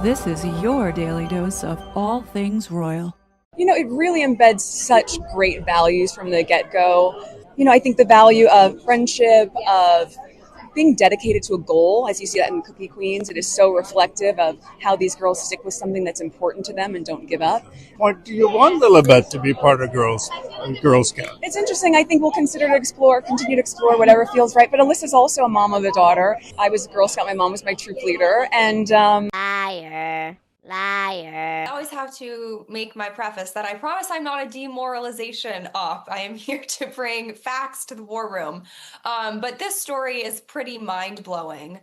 This is your daily dose of all things royal. It really embeds such great values from the get-go. I think the value of friendship, of being dedicated to a goal, as you see that in Cookie Queens, it is so reflective of how these girls stick with something that's important to them and don't give up. What do you want Lilibet to be part of Girl Scout? It's interesting. I think we'll continue to explore whatever feels right. But Alyssa's also a mom of a daughter. I was a Girl Scout. My mom was my troop leader. And Liar. Liar. I always have to make my preface that I promise I'm not a demoralization op. I am here to bring facts to the war room. But this story is pretty mind-blowing.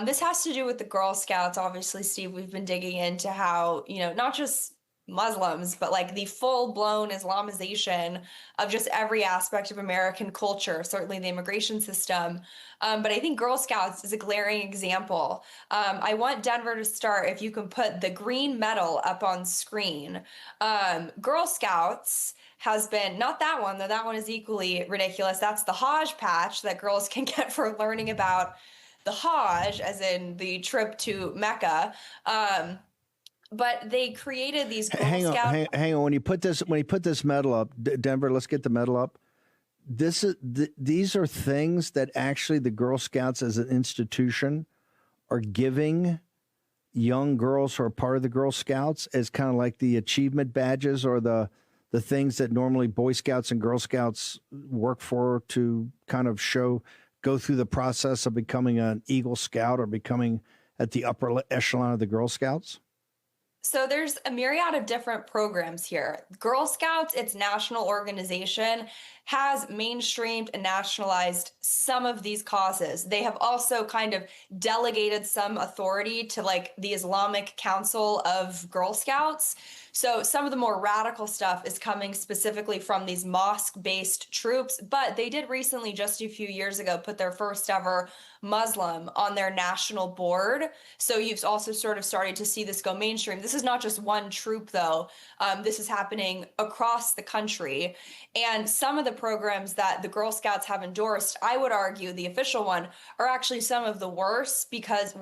This has to do with the Girl Scouts. Obviously, Steve, we've been digging into how, not just Muslims, but like the full-blown Islamization of just every aspect of American culture, certainly the immigration system. But I think Girl Scouts is a glaring example. I want Denver to start, if you can put the green medal up on screen. Girl Scouts has been, not that one, though that one is equally ridiculous. That's the Hajj patch that girls can get for learning about the Hajj, as in the trip to Mecca. But they created these Girl Scouts. Hang on. When you put this medal up, Denver, let's get the medal up. These are things that actually the Girl Scouts as an institution are giving young girls who are part of the Girl Scouts as kind of like the achievement badges or the things that normally Boy Scouts and Girl Scouts work for to kind of go through the process of becoming an Eagle Scout or becoming at the upper echelon of the Girl Scouts? So there's a myriad of different programs here. Girl Scouts, its national organization, has mainstreamed and nationalized some of these causes. They have also kind of delegated some authority to like the Islamic Council of Girl Scouts. So some of the more radical stuff is coming specifically from these mosque-based troops, but they did recently, just a few years ago, put their first ever Muslim on their national board. So you've also sort of started to see this go mainstream. This is not just one troop, though. This is happening across the country. And some of the programs that the Girl Scouts have endorsed, I would argue the official one, are actually some of the worst because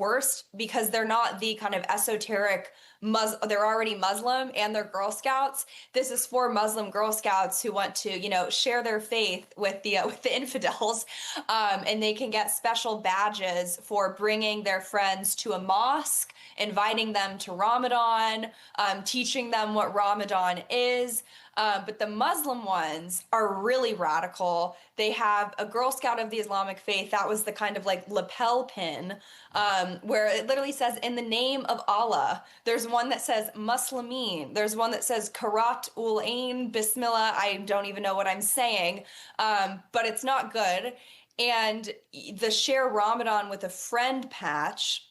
they're not the kind of esoteric they're already Muslim and they're Girl Scouts. This is for Muslim Girl Scouts who want to, share their faith with the infidels, and they can get special badges for bringing their friends to a mosque, inviting them to Ramadan, teaching them what Ramadan is. But the Muslim ones are really radical. They have a Girl Scout of the Islamic faith. That was the kind of like lapel pin, where it literally says, in the name of Allah. There's one that says Muslimin. There's one that says Karat ul Ain Bismillah. I don't even know what I'm saying, but it's not good. And the share Ramadan with a friend patch,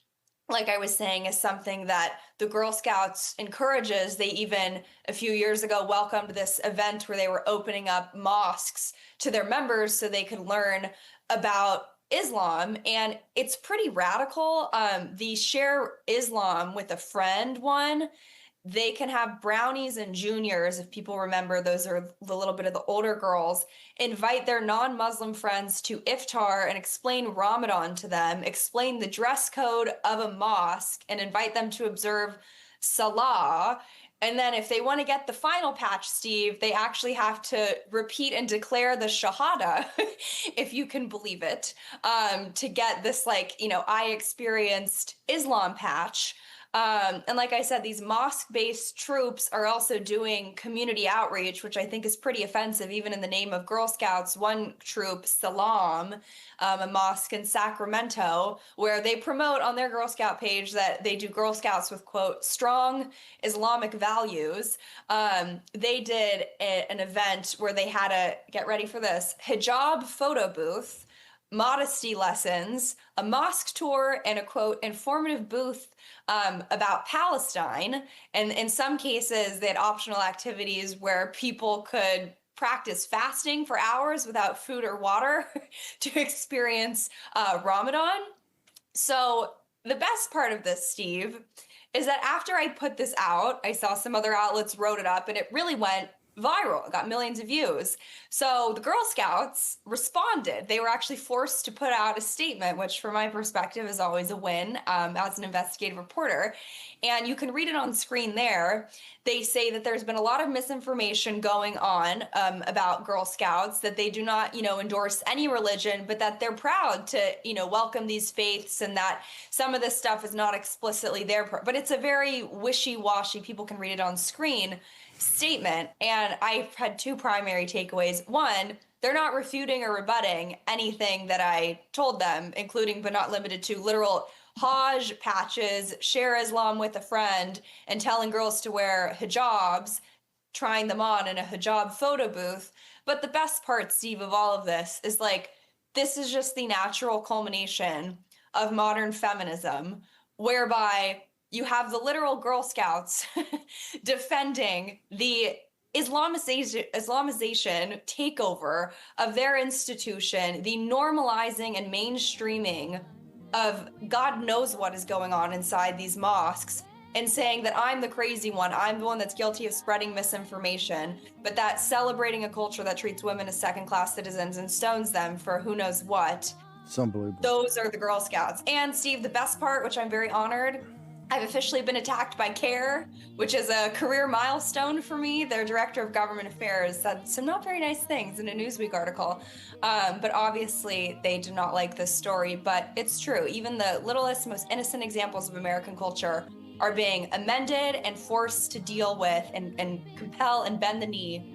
like I was saying, is something that the Girl Scouts encourages. They even, a few years ago, welcomed this event where they were opening up mosques to their members so they could learn about Islam. And it's pretty radical. The share Islam with a friend one, they can have brownies and juniors, if people remember, those are the little bit of the older girls, invite their non-Muslim friends to iftar and explain Ramadan to them, explain the dress code of a mosque, and invite them to observe Salah. And then if they want to get the final patch, Steve, they actually have to repeat and declare the Shahada, if you can believe it, to get this, I experienced Islam patch. And like I said, these mosque-based troops are also doing community outreach, which I think is pretty offensive, even in the name of Girl Scouts. One troop, Salam, a mosque in Sacramento, where they promote on their Girl Scout page that they do Girl Scouts with, quote, strong Islamic values. They did an event where they had get ready for this, hijab photo booth, modesty lessons, a mosque tour, and a, quote, informative booth about Palestine. And in some cases, they had optional activities where people could practice fasting for hours without food or water to experience Ramadan. So the best part of this, Steve, is that after I put this out, I saw some other outlets wrote it up, and it really went viral. It got millions of views. So the Girl Scouts responded. They were actually forced to put out a statement, which from my perspective is always a win as an investigative reporter. And you can read it on screen there. They say that there's been a lot of misinformation going on about Girl Scouts, that they do not, endorse any religion, but that they're proud to, welcome these faiths, and that some of this stuff is not explicitly there. But it's a very wishy-washy, people can read it on screen, statement. And I've had two primary takeaways. One, they're not refuting or rebutting anything that I told them, including but not limited to literal Hajj patches, share Islam with a friend, and telling girls to wear hijabs, trying them on in a hijab photo booth. But the best part, Steve, of all of this is this is just the natural culmination of modern feminism, whereby you have the literal Girl Scouts defending the Islamization takeover of their institution, the normalizing and mainstreaming of God knows what is going on inside these mosques, and saying that I'm the crazy one, I'm the one that's guilty of spreading misinformation, but that celebrating a culture that treats women as second-class citizens and stones them for who knows what. It's unbelievable. Those are the Girl Scouts. And Steve, the best part, which I'm very honored, I've officially been attacked by KCIII, which is a career milestone for me. Their director of government affairs said some not very nice things in a Newsweek article. But obviously they did not like this story, but it's true. Even the littlest, most innocent examples of American culture are being amended and forced to deal with and compel and bend the knee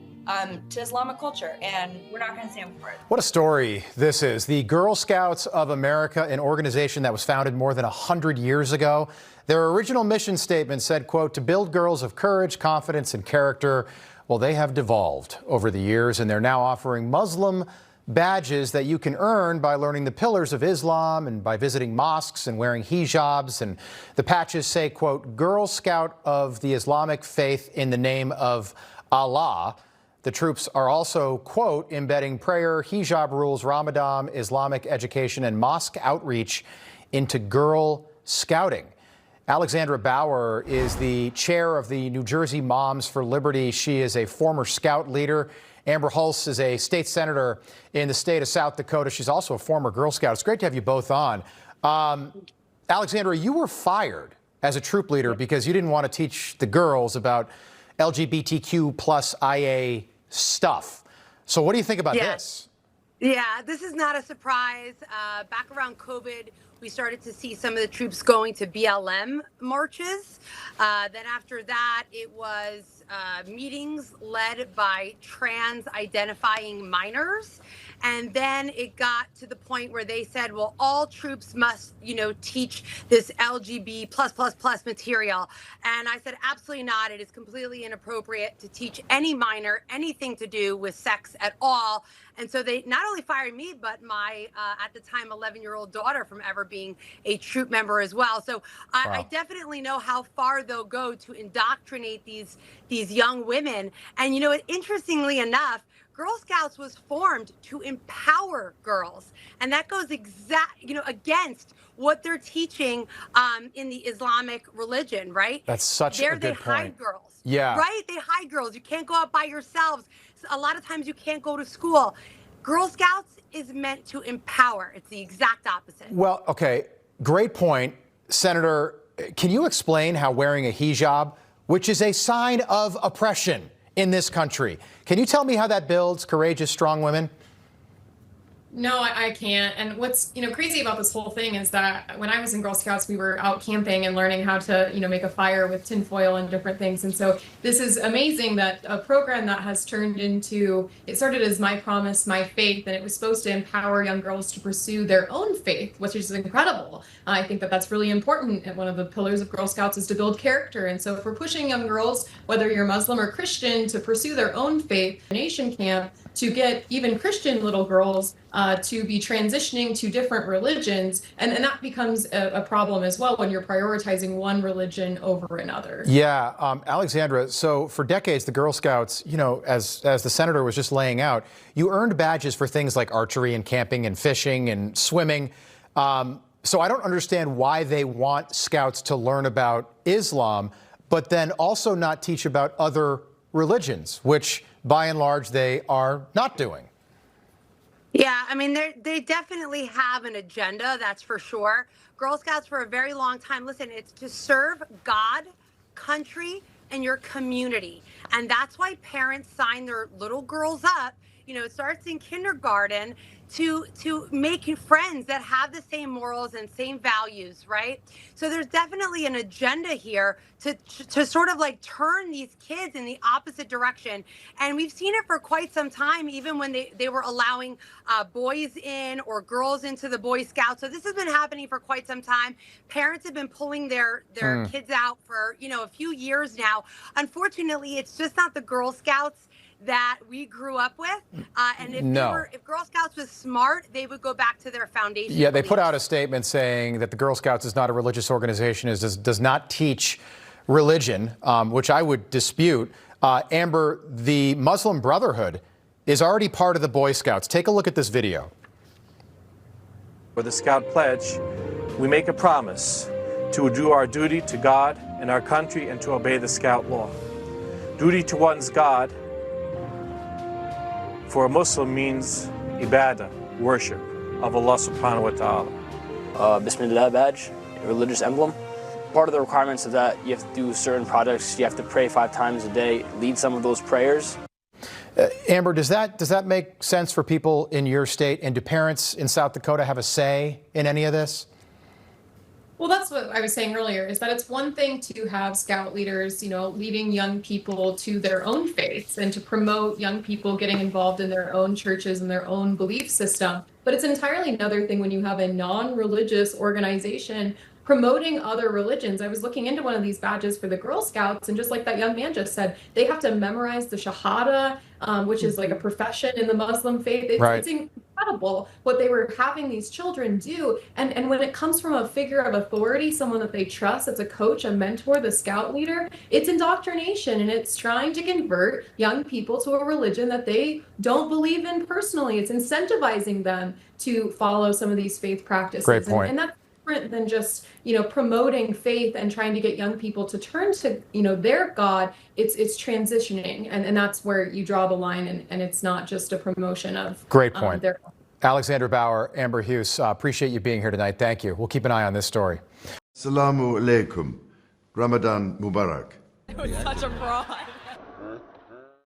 to Islamic culture, and we're not going to stand for it. What a story this is. The Girl Scouts of America, an organization that was founded more than 100 years ago. Their original mission statement said, quote, to build girls of courage, confidence, and character. Well, they have devolved over the years, and they're now offering Muslim badges that you can earn by learning the pillars of Islam and by visiting mosques and wearing hijabs. And the patches say, quote, Girl Scout of the Islamic faith in the name of Allah. The troops are also, quote, embedding prayer, hijab rules, Ramadan, Islamic education, and mosque outreach into Girl Scouting. Alexandra Bauer is the chair of the New Jersey Moms for Liberty. She is a former Scout leader. Amber Hulse is a state senator in the state of South Dakota. She's also a former Girl Scout. It's great to have you both on. Alexandra, you were fired as a troop leader because you didn't want to teach the girls about LGBTQ plus IA stuff. So what do you think about this? Yeah, this is not a surprise. Back around COVID, we started to see some of the troops going to BLM marches. Then after that, it was meetings led by trans identifying minors. And then it got to the point where they said, well, all troops must, teach this LGB plus material. And I said, absolutely not. It is completely inappropriate to teach any minor anything to do with sex at all. And so they not only fired me, but my, at the time, 11-year-old daughter from ever being a troop member as well. So I definitely know how far they'll go to indoctrinate these young women. And, interestingly enough, Girl Scouts was formed to empower girls, and that goes against what they're teaching in the Islamic religion, right? That's such a good point. They hide girls. Yeah. Right? They hide girls. You can't go out by yourselves. A lot of times you can't go to school. Girl Scouts is meant to empower. It's the exact opposite. Well, okay, great point. Senator, can you explain how wearing a hijab, which is a sign of oppression in this country, can you tell me how that builds courageous, strong women? No, I can't. And what's crazy about this whole thing is that when I was in Girl Scouts, we were out camping and learning how to make a fire with tinfoil and different things. And so this is amazing that a program that has turned into, it started as My Promise, My Faith, and it was supposed to empower young girls to pursue their own faith, which is incredible. I think that that's really important. And one of the pillars of Girl Scouts is to build character. And so if we're pushing young girls, whether you're Muslim or Christian, to pursue their own faith, Nation Camp, to get even Christian little girls to be transitioning to different religions. And that becomes a problem as well when you're prioritizing one religion over another. Yeah, Alexandra, so for decades, the Girl Scouts, as the senator was just laying out, you earned badges for things like archery and camping and fishing and swimming. So I don't understand why they want Scouts to learn about Islam, but then also not teach about other religions, which by and large they are not doing. Yeah, I mean, they definitely have an agenda, that's for sure. Girl Scouts for a very long time, listen, it's to serve God, country, and your community. And that's why parents sign their little girls up. You know, it starts in kindergarten to make you friends that have the same morals and same values, right? So there's definitely an agenda here to sort of like turn these kids in the opposite direction. And we've seen it for quite some time, even when they were allowing boys in or girls into the Boy Scouts. So this has been happening for quite some time. Parents have been pulling their kids out for, you know, a few years now. Unfortunately, it's just not the Girl Scouts that we grew up with. And if Girl Scouts was smart, they would go back to their foundation. Yeah, they put out a statement saying that the Girl Scouts is not a religious organization, does not teach religion, which I would dispute. Amber, the Muslim Brotherhood is already part of the Boy Scouts. Take a look at this video. For the Scout Pledge, we make a promise to do our duty to God and our country and to obey the Scout law. Duty to one's God for a Muslim means ibadah, worship of Allah subhanahu wa ta'ala. Bismillah badge, a religious emblem. Part of the requirements of that, you have to do certain projects. You have to pray 5 times a day, lead some of those prayers. Amber, does that make sense for people in your state? And do parents in South Dakota have a say in any of this? Well, that's what I was saying earlier, is that it's one thing to have Scout leaders, you know, leading young people to their own faiths and to promote young people getting involved in their own churches and their own belief system. But it's entirely another thing when you have a non-religious organization promoting other religions. I was looking into one of these badges for the Girl Scouts, and just like that young man just said, they have to memorize the Shahada, which is like a profession in the Muslim faith. It's incredible what they were having these children do. And when it comes from a figure of authority, someone that they trust, as a coach, a mentor, the Scout leader, it's indoctrination, and it's trying to convert young people to a religion that they don't believe in personally. It's incentivizing them to follow some of these faith practices. Great point. And that's different than just, you know, promoting faith and trying to get young people to turn to, you know, their God. It's transitioning, and that's where you draw the line, and it's not just a promotion of great point. Alexander Bauer, Amber Hughes, appreciate you being here tonight. Thank you. We'll keep an eye on this story. Assalamu alaikum. Ramadan Mubarak. It was such a fraud.